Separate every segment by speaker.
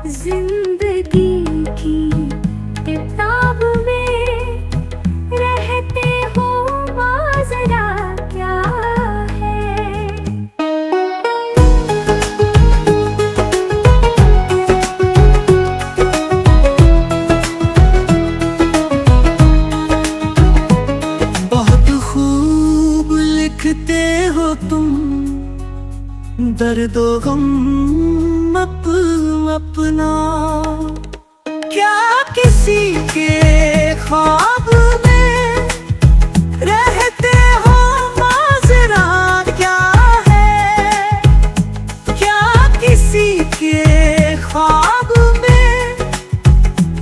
Speaker 1: जिंदगी की किताब में रहते हो माजरा क्या है।
Speaker 2: बहुत खूब लिखते हो तुम दर्दो गम अपना, क्या किसी के ख्वाब में रहते हो माजरा क्या है। क्या किसी के ख्वाब में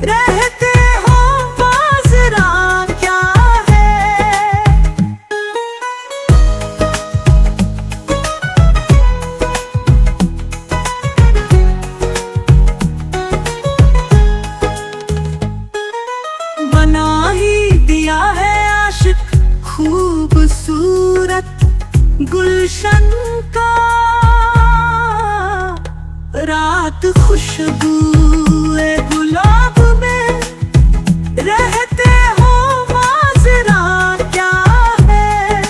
Speaker 2: रहते हो माजरा क्या है। बना ही दिया है आशिक खूबसूरत गुलशन का, रात खुशबू गुलाब में रहते हो माजरा क्या है।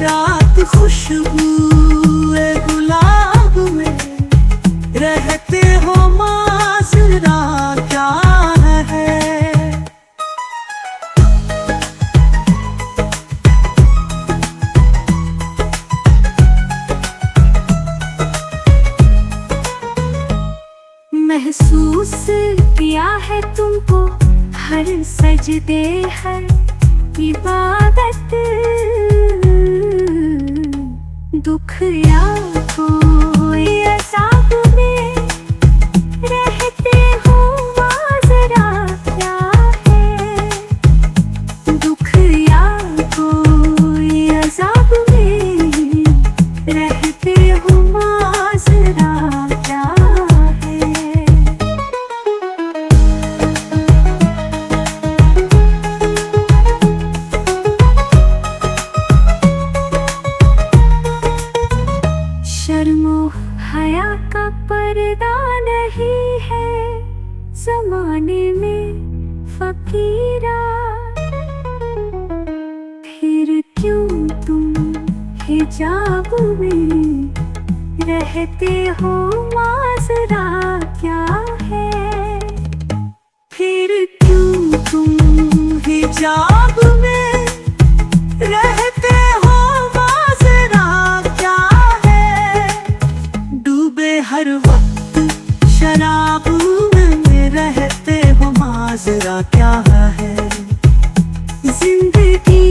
Speaker 2: रात खुशबू गुलाब में रहते हो माजरा क्या है।
Speaker 1: महसूस किया है तुमको हर सजदे हर इबादत, दुख या कोई अज़ाब में रहते हो माजरा क्या है। दुख या कोई अज़ाब में रहते हो माजरा क्या है। शर्मो हया का पर्दा नहीं है ज़माने में फकीरा, फिर क्यों तुम हिजाब में रहते हो माजरा क्या है। फिर क्यों तुम हिजाब में रहते हो माजरा क्या है। डूबे हर वक्त शराब में रहते हो माजरा क्या है। जिंदगी